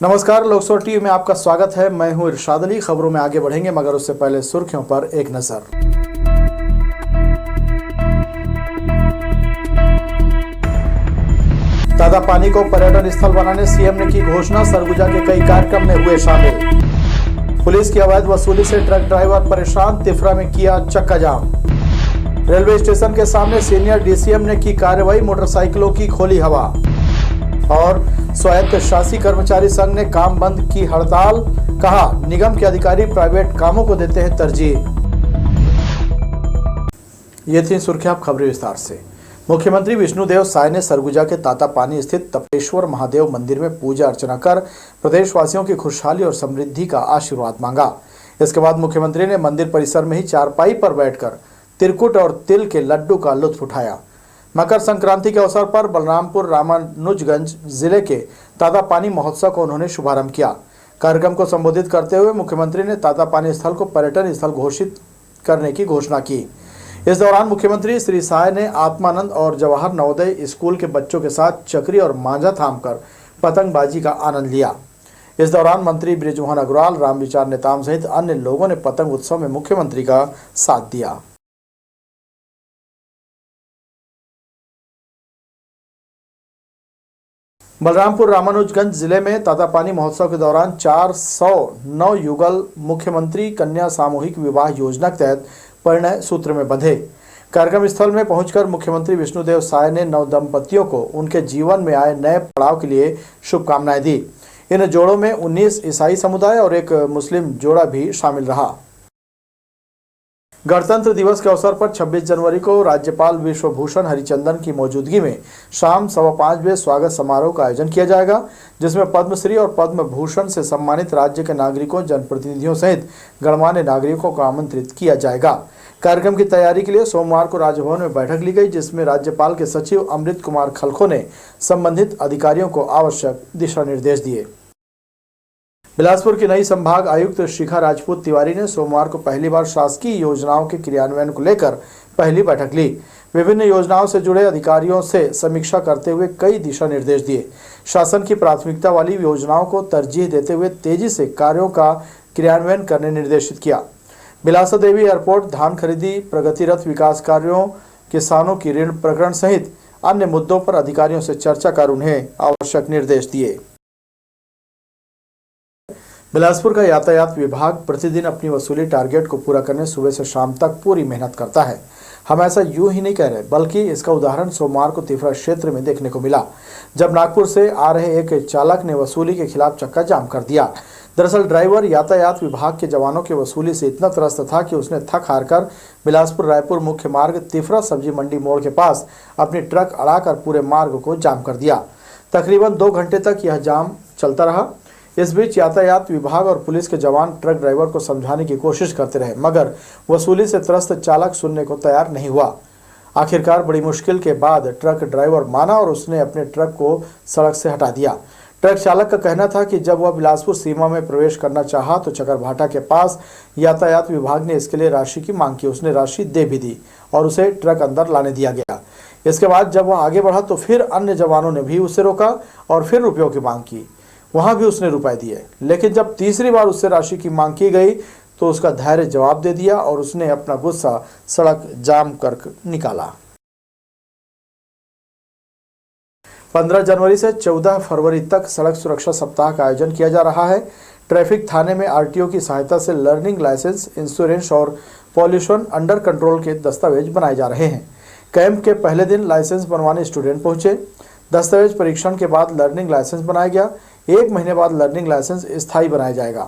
नमस्कार, लोकसभा टीवी में आपका स्वागत है। मैं हूं इरशाद अली। खबरों में आगे बढ़ेंगे मगर उससे पहले सुर्खियों पर एक नजर। तातापानी को पर्यटन स्थल बनाने सीएम ने की घोषणा। सरगुजा के कई कार्यक्रम में हुए शामिल। पुलिस की अवैध वसूली से ट्रक ड्राइवर परेशान। तिफरा में किया चक्का जाम। रेलवे स्टेशन के सामने सीनियर डीसीएम ने की कार्रवाई। मोटरसाइकिलों की खोली हवा। और स्वायत्त शासी कर्मचारी संघ ने काम बंद की हड़ताल। कहा, निगम के अधिकारी प्राइवेट कामों को देते हैं तरजीह। ये थी सुर्खियां। खबरें विस्तार से। मुख्यमंत्री विष्णुदेव साय ने सरगुजा के तातापानी स्थित तपेश्वर महादेव मंदिर में पूजा अर्चना कर प्रदेशवासियों की खुशहाली और समृद्धि का आशीर्वाद मांगा। इसके बाद मुख्यमंत्री ने मंदिर परिसर में ही चारपाई पर बैठकर तिरकुट और तिल के लड्डू का लुत्फ उठाया। मकर संक्रांति के अवसर पर बलरामपुर रामानुजगंज जिले के तातापानी महोत्सव का उन्होंने शुभारंभ किया। कार्यक्रम को संबोधित करते हुए मुख्यमंत्री ने तातापानी स्थल को पर्यटन स्थल घोषित करने की घोषणा की। इस दौरान मुख्यमंत्री श्री साय ने आत्मानंद और जवाहर नवोदय स्कूल के बच्चों के साथ चक्री और मांझा थामकर पतंगबाजी का आनंद लिया। इस दौरान मंत्री बृजमोहन अग्रवाल, रामविचार नेताम सहित अन्य लोगों ने पतंग उत्सव में मुख्यमंत्री का साथ दिया। बलरामपुर रामानुजगंज जिले में तातापानी महोत्सव के दौरान 409 युगल मुख्यमंत्री कन्या सामूहिक विवाह योजना के तहत परिणय सूत्र में बंधे। कार्यक्रम स्थल में पहुंचकर मुख्यमंत्री विष्णुदेव साय ने नवदंपतियों को उनके जीवन में आए नए पड़ाव के लिए शुभकामनाएं दी। इन जोड़ों में 19 ईसाई समुदाय और एक मुस्लिम जोड़ा भी शामिल रहा। गणतंत्र दिवस के अवसर पर 26 जनवरी को राज्यपाल विश्वभूषण हरिचंदन की मौजूदगी में शाम 5:15 बजे स्वागत समारोह का आयोजन किया जाएगा, जिसमें पद्मश्री और पद्म भूषण से सम्मानित राज्य के नागरिकों, जनप्रतिनिधियों सहित गणमान्य नागरिकों को आमंत्रित किया जाएगा। कार्यक्रम की तैयारी के लिए सोमवार को राजभवन में बैठक ली गई, जिसमें राज्यपाल के सचिव अमृत कुमार खलखो ने संबंधित अधिकारियों को आवश्यक दिशा निर्देश दिए। बिलासपुर की नई संभाग आयुक्त शिखा राजपूत तिवारी ने सोमवार को पहली बार शासकीय योजनाओं के क्रियान्वयन को लेकर पहली बैठक ली। विभिन्न योजनाओं से जुड़े अधिकारियों से समीक्षा करते हुए कई दिशा निर्देश दिए। शासन की प्राथमिकता वाली योजनाओं को तरजीह देते हुए तेजी से कार्यों का क्रियान्वयन करने निर्देशित किया। बिलासा देवी एयरपोर्ट, धान खरीदी, प्रगतिरत विकास कार्यों, किसानों की ऋण प्रकरण सहित अन्य मुद्दों पर अधिकारियों से चर्चा कर उन्हें आवश्यक निर्देश दिए। बिलासपुर का यातायात विभाग प्रतिदिन अपनी वसूली टारगेट को पूरा करने सुबह से शाम तक पूरी मेहनत करता है। हम ऐसा यूं ही नहीं कह रहे, बल्कि इसका उदाहरण सोमवार को तिफरा क्षेत्र में देखने को मिला, जब नागपुर से आ रहे एक चालक ने वसूली के खिलाफ चक्का जाम कर दिया। दरअसल ड्राइवर यातायात विभाग के जवानों की वसूली से इतना त्रस्त था कि उसने थक हार कर बिलासपुर रायपुर मुख्य मार्ग तिफरा सब्जी मंडी मोड़ के पास अपनी ट्रक अड़ाकर पूरे मार्ग को जाम कर दिया। तकरीबन 2 घंटे तक यह जाम चलता रहा। इस बीच यातायात विभाग और पुलिस के जवान ट्रक ड्राइवर को समझाने की कोशिश करते रहे, मगर वसूली से त्रस्त चालक सुनने को तैयार नहीं हुआ। आखिरकार बड़ी मुश्किल के बाद ट्रक ड्राइवर माना और उसने अपने ट्रक को सड़क से हटा दिया। ट्रक चालक का कहना था कि जब वह बिलासपुर सीमा में प्रवेश करना चाहा तो चकरभाटा के पास यातायात विभाग ने इसके लिए राशि की मांग की। उसने राशि दे भी दी और उसे ट्रक अंदर लाने दिया गया। इसके बाद जब वह आगे बढ़ा तो फिर अन्य जवानों ने भी उसे रोका और फिर रुपयों की मांग की। वहां भी उसने रुपए दिए, लेकिन जब तीसरी बार उससे राशि की मांग की गई तो उसका धैर्य जवाब दे दिया और उसने अपना गुस्सा सड़क जाम कर निकाला। 15 जनवरी से 14 फरवरी तक सड़क सुरक्षा सप्ताह का आयोजन किया जा रहा है। ट्रैफिक थाने में आरटीओ की सहायता से लर्निंग लाइसेंस, इंश्योरेंस और पॉल्यूशन अंडर कंट्रोल के दस्तावेज बनाए जा रहे हैं। कैंप के पहले दिन लाइसेंस बनवाने स्टूडेंट पहुंचे। दस्तावेज परीक्षण के बाद लर्निंग लाइसेंस बनाया गया। 1 महीने बाद लर्निंग लाइसेंस स्थायी बनाया जाएगा।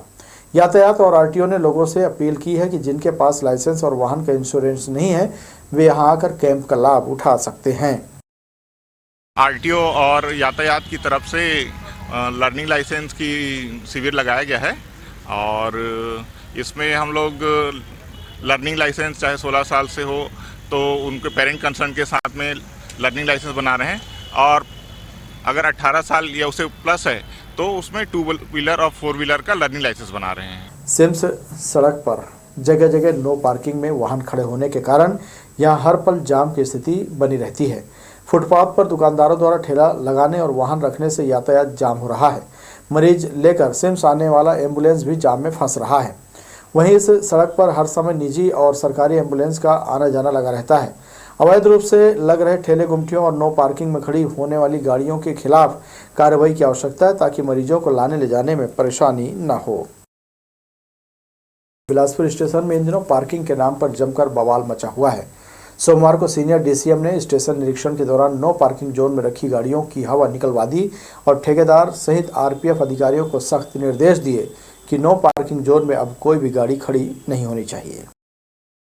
यातायात और आरटीओ ने लोगों से अपील की है कि जिनके पास लाइसेंस और वाहन का इंश्योरेंस नहीं है वे यहां आकर कैंप का लाभ उठा सकते हैं। आरटीओ और यातायात की तरफ से लर्निंग लाइसेंस की शिविर लगाया गया है और इसमें हम लोग लर्निंग लाइसेंस चाहे 16 साल से हो तो उनके पेरेंट कंसर्न के साथ में लर्निंग लाइसेंस बना रहे हैं, और अगर 18 साल या उससे प्लस है तो उसमें 2 व्हीलर और 4 व्हीलर का लर्निंग लाइसेंस बना रहे हैं। सिम्स सड़क पर जगह जगह नो पार्किंग में वाहन खड़े होने के कारण यहां हर पल जाम की स्थिति बनी रहती है। फुटपाथ पर दुकानदारों द्वारा ठेला लगाने और वाहन रखने से यातायात जाम हो रहा है। मरीज लेकर सिम्स आने वाला एम्बुलेंस भी जाम में फंस रहा है। वहीं इस सड़क पर हर समय निजी और सरकारी एम्बुलेंस का आना जाना लगा रहता है। अवैध रूप से लग रहे ठेले गुमटियों और नो पार्किंग में खड़ी होने वाली गाड़ियों के खिलाफ कार्रवाई की आवश्यकता है ताकि मरीजों को लाने ले जाने में परेशानी न हो। बिलासपुर स्टेशन में इन दिनों पार्किंग के नाम पर जमकर बवाल मचा हुआ है। सोमवार को सीनियर डीसीएम ने स्टेशन निरीक्षण के दौरान नो पार्किंग जोन में रखी गाड़ियों की हवा निकलवा दी और ठेकेदार सहित आरपीएफ अधिकारियों को सख्त निर्देश दिए कि नो पार्किंग जोन में अब कोई भी गाड़ी खड़ी नहीं होनी चाहिए।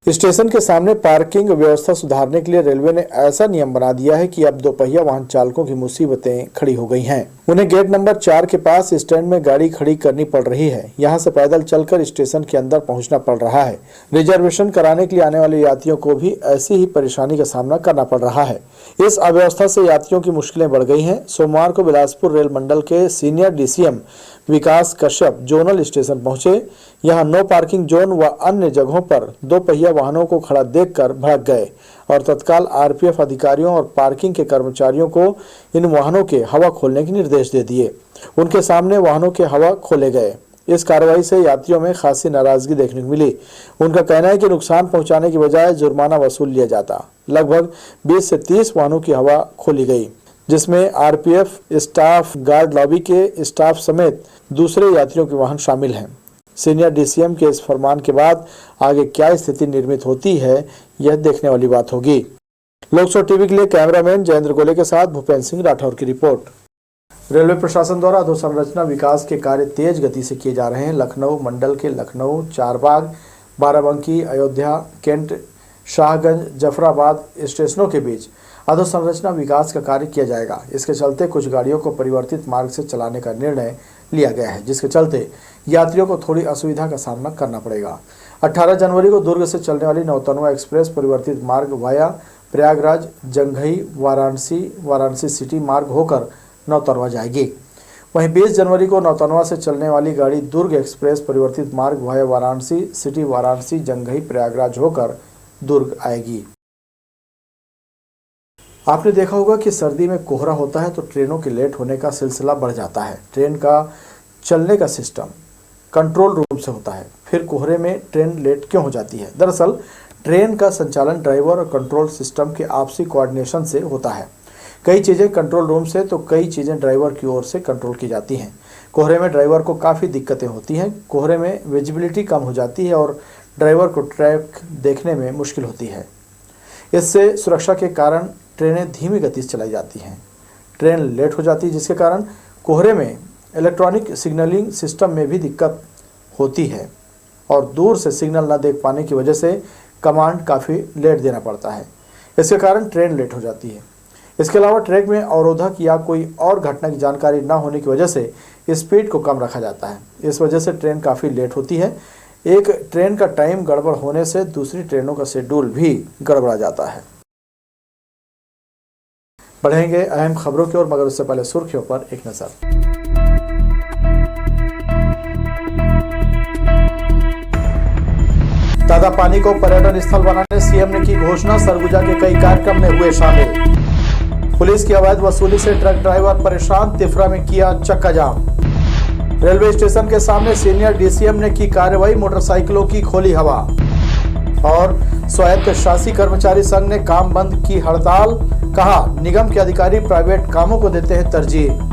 स्टेशन के सामने पार्किंग व्यवस्था सुधारने के लिए रेलवे ने ऐसा नियम बना दिया है कि अब दोपहिया वाहन चालकों की मुसीबतें खड़ी हो गई हैं। उन्हें गेट नंबर 4 के पास स्टैंड में गाड़ी खड़ी करनी पड़ रही है। यहां से पैदल चलकर स्टेशन के अंदर पहुंचना पड़ रहा है। रिजर्वेशन कराने के लिए आने वाले यात्रियों को भी ऐसी ही परेशानी का सामना करना पड़ रहा है। इस अव्यवस्था से यात्रियों की मुश्किलें बढ़ गई हैं। सोमवार को बिलासपुर रेल मंडल के सीनियर डीसीएम विकास कश्यप जोनल स्टेशन पहुंचे। यहां नो पार्किंग जोन व अन्य जगहों पर दोपहिया वाहनों को खड़ा देखकर भड़क गए और तत्काल आरपीएफ अधिकारियों और पार्किंग के कर्मचारियों को इन वाहनों के हवा खोलने के निर्देश दे दिए। उनके सामने वाहनों के हवा खोले गए। इस कार्रवाई से यात्रियों में खासी नाराजगी देखने को मिली। उनका कहना है कि नुकसान पहुंचाने की बजाय जुर्माना वसूल लिया जाता। लगभग 20 से 30 वाहनों की हवा खोली गई, जिसमें आरपीएफ स्टाफ, गार्ड लॉबी के स्टाफ समेत दूसरे यात्रियों के वाहन शामिल हैं। सीनियर डीसीएम के इस फरमान के बाद आगे क्या स्थिति निर्मित होती है, यह देखने वाली बात होगी। लोकसभा टीवी के लिए कैमरामैन जयेंद्र गोले के साथ भूपेंद्र सिंह राठौर की रिपोर्ट। रेलवे प्रशासन द्वारा अधोसंरचना विकास के कार्य तेज गति से किए जा रहे हैं। लखनऊ मंडल के लखनऊ, चारबाग, बाराबंकी, अयोध्या, कैंट, शाहगंज, जफराबाद स्टेशनों के बीच अधोसंरचना विकास का कार्य किया जाएगा। इसके चलते कुछ गाड़ियों को परिवर्तित मार्ग से चलाने का निर्णय लिया गया है, जिसके चलते यात्रियों को थोड़ी असुविधा का सामना करना पड़ेगा। 18 जनवरी को दुर्ग से चलने वाली नौतनवा एक्सप्रेस परिवर्तित मार्ग वाया प्रयागराज, जंघई, वाराणसी सिटी मार्ग होकर नौतनवा जाएगी। वहीं 20 जनवरी को नौतनवा से चलने वाली गाड़ी दुर्ग एक्सप्रेस परिवर्तित मार्ग वाया वाराणसी सिटी, वाराणसी, जंघई, प्रयागराज होकर दुर्ग आएगी। आपने देखा होगा कि सर्दी में कोहरा होता है तो ट्रेनों के लेट होने का सिलसिला बढ़ जाता है। ट्रेन का चलने का सिस्टम कंट्रोल रूम से होता है, फिर कोहरे में ट्रेन लेट क्यों हो जाती है? दरअसल ट्रेन का संचालन ड्राइवर और कंट्रोल सिस्टम के आपसी कोऑर्डिनेशन से होता है। कई चीज़ें कंट्रोल रूम से तो कई चीज़ें ड्राइवर की ओर से कंट्रोल की जाती हैं। कोहरे में ड्राइवर को काफ़ी दिक्कतें होती हैं। कोहरे में विजिबिलिटी कम हो जाती है और ड्राइवर को ट्रैक देखने में मुश्किल होती है। इससे सुरक्षा के कारण ट्रेनें धीमी गति से चलाई जाती हैं। ट्रेन लेट हो जाती है, जिसके कारण कोहरे में इलेक्ट्रॉनिक सिग्नलिंग सिस्टम में भी दिक्कत होती है और दूर से सिग्नल न देख पाने की वजह से कमांड काफ़ी लेट देना पड़ता है। इसके कारण ट्रेन लेट हो जाती है। इसके अलावा ट्रैक में अवरोधक या कोई और घटना की जानकारी न होने की वजह से स्पीड को कम रखा जाता है। इस वजह से ट्रेन काफ़ी लेट होती है। एक ट्रेन का टाइम गड़बड़ होने से दूसरी ट्रेनों का शेड्यूल भी गड़बड़ा जाता है। बढ़ेंगे अहम खबरों की ओर, मगर उससे पहले सुर्खियों पर एक नजर। ताजा पानी को पर्यटन स्थल बनाने सीएम ने की घोषणा। सरगुजा के कई कार्यक्रम में हुए शामिल। पुलिस की अवैध वसूली से ट्रक ड्राइवर परेशान, तिफरा में किया चक्का जाम। रेलवे स्टेशन के सामने सीनियर डीसीएम ने की कार्रवाई, मोटरसाइकिलों की खोली हवा। और स्वायत्त शासी कर्मचारी संघ ने काम बंद की हड़ताल, कहा निगम के अधिकारी प्राइवेट कामों को देते हैं तरजीह।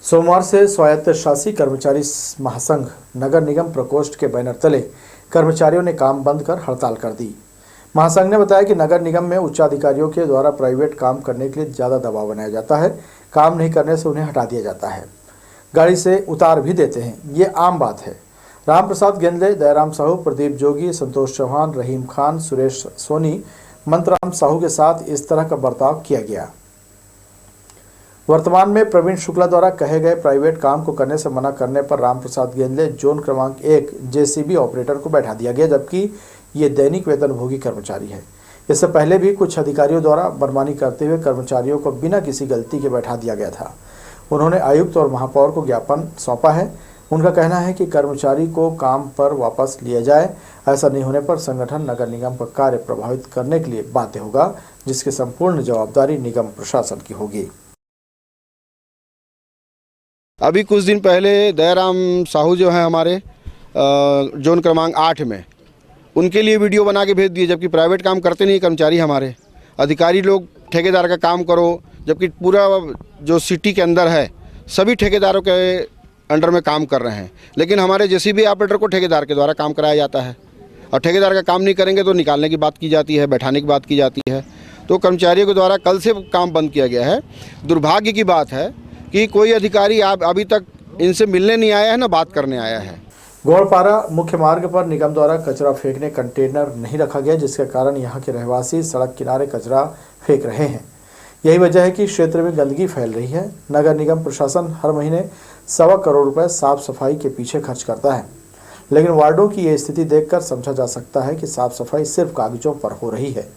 सोमवार से स्वायत्त शासी कर्मचारी महासंघ नगर निगम प्रकोष्ठ के बैनर तले कर्मचारियों ने काम बंद कर हड़ताल कर दी। महासंघ ने बताया कि नगर निगम में उच्चाधिकारियों के द्वारा प्राइवेट काम करने के लिए ज़्यादा दबाव बनाया जाता है। काम नहीं करने से उन्हें हटा दिया जाता है, गाड़ी से उतार भी देते हैं। ये आम बात है। राम प्रसाद गेंदले, दयाराम साहू, प्रदीप जोगी, संतोष चौहान, रहीम खान, सुरेश सोनी, मंतराम साहू के साथ इस तरह का बर्ताव किया गया। वर्तमान में प्रवीण शुक्ला द्वारा कहे गए प्राइवेट काम को करने से मना करने पर राम प्रसाद गेंदले जोन क्रमांक 1 जेसीबी ऑपरेटर को बैठा दिया गया, जबकि ये दैनिक वेतनभोगी कर्मचारी है। इससे पहले भी कुछ अधिकारियों द्वारा मनमानी करते हुए कर्मचारियों को बिना किसी गलती के बैठा दिया गया था। उन्होंने आयुक्त और महापौर को ज्ञापन सौंपा है। उनका कहना है कि कर्मचारी को काम पर वापस लिया जाए। ऐसा नहीं होने पर संगठन नगर निगम का कार्य प्रभावित करने के लिए बाध्य होगा, जिसकी संपूर्ण जवाबदारी निगम प्रशासन की होगी। अभी कुछ दिन पहले दयाराम साहू जो हैं हमारे जोन क्रमांक 8 में, उनके लिए वीडियो बना के भेज दिए, जबकि प्राइवेट काम करते नहीं कर्मचारी हमारे। अधिकारी लोग ठेकेदार का काम करो, जबकि पूरा जो सिटी के अंदर है सभी ठेकेदारों के अंडर में काम कर रहे हैं, लेकिन हमारे जेसीबी ऑपरेटर को ठेकेदार के द्वारा काम कराया जाता है। और ठेकेदार का काम नहीं करेंगे तो निकालने की बात की जाती है, बैठाने की बात की जाती है। तो कर्मचारियों के द्वारा कल से काम बंद किया गया है। दुर्भाग्य की बात है कि कोई अधिकारी अभी तक इनसे मिलने नहीं आया है, ना बात करने आया है। गोड़पारा मुख्य मार्ग पर निगम द्वारा कचरा फेंकने कंटेनर नहीं रखा गया, जिसके कारण यहाँ के रहवासी सड़क किनारे कचरा फेंक रहे हैं। यही वजह है कि क्षेत्र में गंदगी फैल रही है। नगर निगम प्रशासन हर महीने 1.25 करोड़ रुपए साफ सफाई के पीछे खर्च करता है, लेकिन वार्डों की ये स्थिति देखकर समझा जा सकता है कि साफ सफाई सिर्फ कागजों पर हो रही है।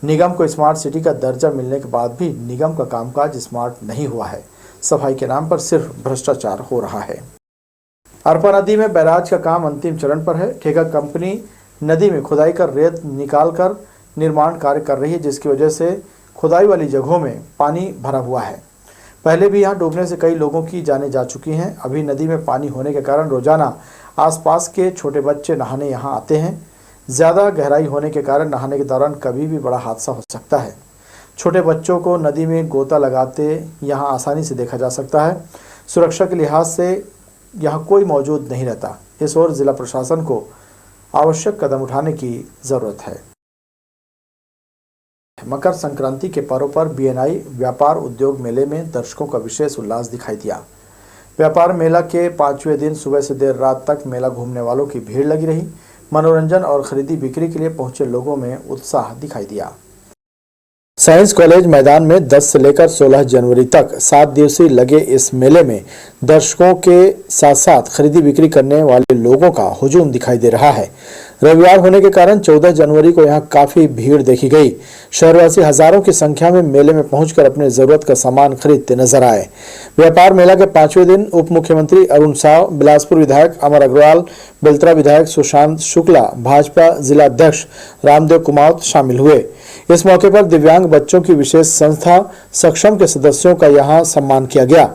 निगम को स्मार्ट सिटी का दर्जा मिलने के बाद भी निगम का कामकाज स्मार्ट नहीं हुआ है। सफाई के नाम पर सिर्फ भ्रष्टाचार हो रहा है। अरपा नदी में बैराज का काम अंतिम चरण पर है। ठेका कंपनी नदी में खुदाई कर रेत निकालकर निर्माण कार्य कर रही है, जिसकी वजह से खुदाई वाली जगहों में पानी भरा हुआ है। पहले भी यहाँ डूबने से कई लोगों की जानें जा चुकी हैं। अभी नदी में पानी होने के कारण रोजाना आसपास के छोटे बच्चे नहाने यहाँ आते हैं। ज़्यादा गहराई होने के कारण नहाने के दौरान कभी भी बड़ा हादसा हो सकता है। छोटे बच्चों को नदी में गोता लगाते यहाँ आसानी से देखा जा सकता है। सुरक्षा के लिहाज से यहाँ कोई मौजूद नहीं रहता। इस ओर जिला प्रशासन को आवश्यक कदम उठाने की जरूरत है। मकर संक्रांति के पर्व पर बीएनआई व्यापार उद्योग मेले में दर्शकों का विशेष उल्लास दिखाई दिया। व्यापार मेला के 5वें दिन सुबह से देर रात तक मेला घूमने वालों की भीड़ लगी रही। मनोरंजन और खरीदी बिक्री के लिए पहुंचे लोगों में उत्साह दिखाई दिया। साइंस कॉलेज मैदान में 10 से लेकर 16 जनवरी तक 7 दिवसीय लगे इस मेले में दर्शकों के साथ साथ खरीदी बिक्री करने वाले लोगों का हुजूम दिखाई दे रहा है। रविवार होने के कारण 14 जनवरी को यहां काफी भीड़ देखी गई। शहरवासी हजारों की संख्या में मेले में पहुंचकर अपने जरूरत का सामान खरीदते नजर आए। व्यापार मेला के 5वें दिन उप मुख्यमंत्री अरुण साव, बिलासपुर विधायक अमर अग्रवाल, बेलतरा विधायक सुशांत शुक्ला, भाजपा जिला अध्यक्ष रामदेव कुमावत शामिल हुए। इस मौके पर दिव्यांग बच्चों की विशेष संस्था सक्षम के सदस्यों का यहां सम्मान किया गया।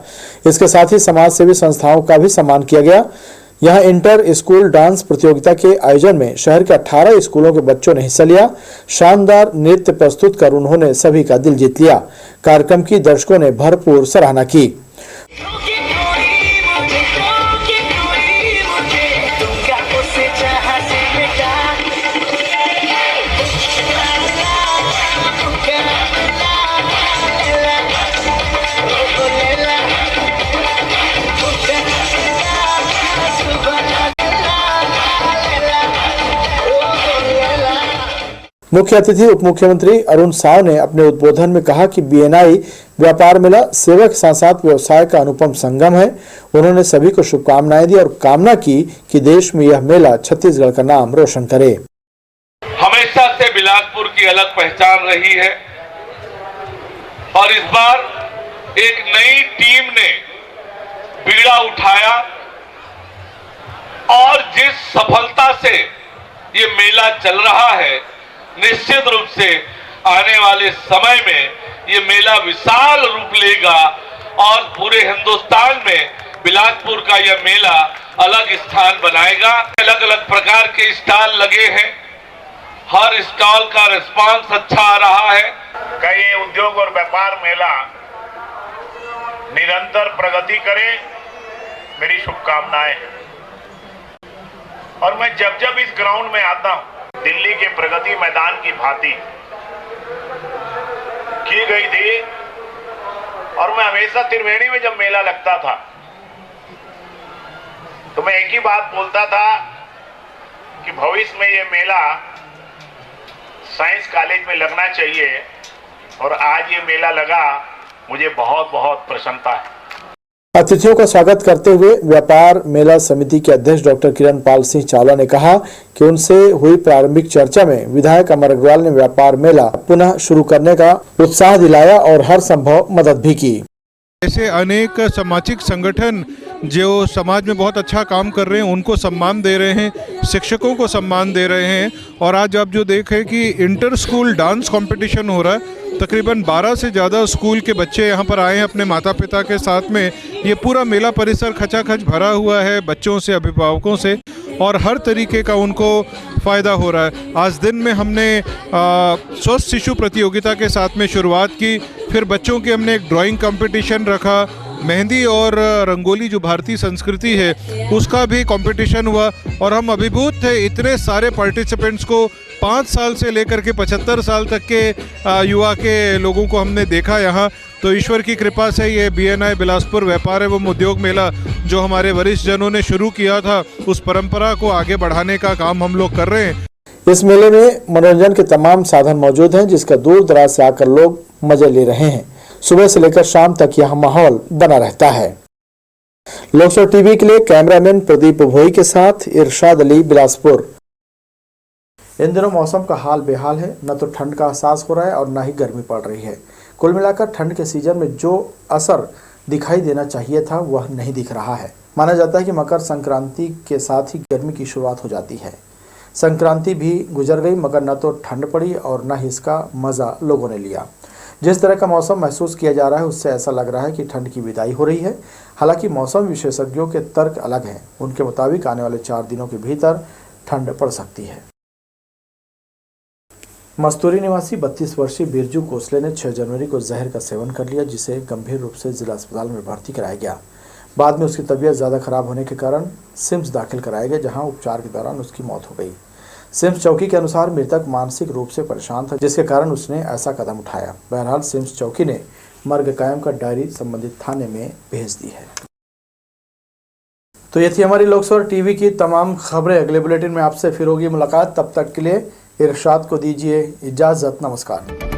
इसके साथ ही समाज सेवी संस्थाओं का भी सम्मान किया गया। यहां इंटर स्कूल डांस प्रतियोगिता के आयोजन में शहर के 18 स्कूलों के बच्चों ने हिस्सा लिया। शानदार नृत्य प्रस्तुत कर उन्होंने सभी का दिल जीत लिया। कार्यक्रम की दर्शकों ने भरपूर सराहना की। मुख्य अतिथि उप मुख्यमंत्री अरुण साव ने अपने उद्बोधन में कहा कि बीएनआई व्यापार मेला सेवा के साथ साथ व्यवसाय का अनुपम संगम है। उन्होंने सभी को शुभकामनाएं दी और कामना की कि देश में यह मेला छत्तीसगढ़ का नाम रोशन करे। हमेशा से बिलासपुर की अलग पहचान रही है और इस बार एक नई टीम ने बीड़ा उठाया और जिस सफलता से ये मेला चल रहा है, निश्चित रूप से आने वाले समय में ये मेला विशाल रूप लेगा और पूरे हिंदुस्तान में बिलासपुर का यह मेला अलग स्थान बनाएगा। अलग अलग प्रकार के स्टॉल लगे हैं, हर स्टॉल का रिस्पांस अच्छा आ रहा है। ये उद्योग और व्यापार मेला निरंतर प्रगति करे, मेरी शुभकामनाएं हैं। और मैं जब जब इस ग्राउंड में आता हूं, दिल्ली के प्रगति मैदान की भांति की गई थी और मैं हमेशा त्रिवेणी में जब मेला लगता था तो मैं एक ही बात बोलता था कि भविष्य में ये मेला साइंस कॉलेज में लगना चाहिए और आज ये मेला लगा, मुझे बहुत बहुत प्रसन्नता है। अतिथियों का स्वागत करते हुए व्यापार मेला समिति के अध्यक्ष डॉक्टर किरण पाल सिंह चावला ने कहा कि उनसे हुई प्रारंभिक चर्चा में विधायक अमर अग्रवाल ने व्यापार मेला पुनः शुरू करने का उत्साह दिलाया और हर संभव मदद भी की। ऐसे अनेक सामाजिक संगठन जो समाज में बहुत अच्छा काम कर रहे हैं उनको सम्मान दे रहे हैं, शिक्षकों को सम्मान दे रहे हैं। और आज आप जो देखें कि इंटर स्कूल डांस कंपटीशन हो रहा है, तकरीबन 12 से ज़्यादा स्कूल के बच्चे यहाँ पर आए हैं अपने माता पिता के साथ में। ये पूरा मेला परिसर खचाखच भरा हुआ है बच्चों से, अभिभावकों से, और हर तरीके का उनको फ़ायदा हो रहा है। आज दिन में हमने स्वस्थ शिशु प्रतियोगिता के साथ में शुरुआत की, फिर बच्चों के हमने एक ड्राइंग कंपटीशन रखा, मेहंदी और रंगोली जो भारतीय संस्कृति है उसका भी कंपटीशन हुआ। और हम अभिभूत थे इतने सारे पार्टिसिपेंट्स को, 5 साल से लेकर के 75 साल तक के युवा के लोगों को हमने देखा यहाँ। तो ईश्वर की कृपा से ये BNI बिलासपुर व्यापार एवं उद्योग मेला जो हमारे वरिष्ठ जनों ने शुरू किया था, उस परंपरा को आगे बढ़ाने का काम हम लोग कर रहे हैं। इस मेले में मनोरंजन के तमाम साधन मौजूद हैं, जिसका दूर दराज से आकर लोग मजे ले रहे हैं। सुबह से लेकर शाम तक यह माहौल बना रहता है। लोकसभा टीवी के लिए कैमरामैन प्रदीप भोई के साथ इरशाद अली, बिलासपुर। इन दिनों मौसम का हाल बेहाल है, न तो ठंड का एहसास हो रहा है और न ही गर्मी पड़ रही है। कुल मिलाकर ठंड के सीजन में जो असर दिखाई देना चाहिए था वह नहीं दिख रहा है। माना जाता है कि मकर संक्रांति के साथ ही गर्मी की शुरुआत हो जाती है। संक्रांति भी गुजर गई, मगर न तो ठंड पड़ी और न ही इसका मज़ा लोगों ने लिया। जिस तरह का मौसम महसूस किया जा रहा है उससे ऐसा लग रहा है कि ठंड की विदाई हो रही है। हालांकि मौसम विशेषज्ञों के तर्क अलग हैं। उनके मुताबिक आने वाले 4 दिनों के भीतर ठंड पड़ सकती है। मस्तूरी निवासी 32 वर्षीय बिरजू कोसले ने 6 जनवरी को जहर का सेवन कर लिया, जिसे गंभीर रूप से जिला अस्पताल में भर्ती कराया गया। बाद में उसकी तबीयत ज़्यादा खराब होने के कारण सिम्स दाखिल कराया गया, जहां उपचार के दौरान उसकी मौत हो गई। सिम्स चौकी के अनुसार मृतक मानसिक रूप से परेशान था, जिसके कारण उसने ऐसा कदम उठाया। बहरहाल सिम्स चौकी ने मर्ग कायम का डायरी संबंधित थाने में भेज दी है। तो ये थी हमारी लोकसभा टीवी की तमाम खबरें। अगले बुलेटिन में आपसे फिर होगी मुलाकात। तब तक के लिए इरशाद को दीजिए इजाज़त। नमस्कार।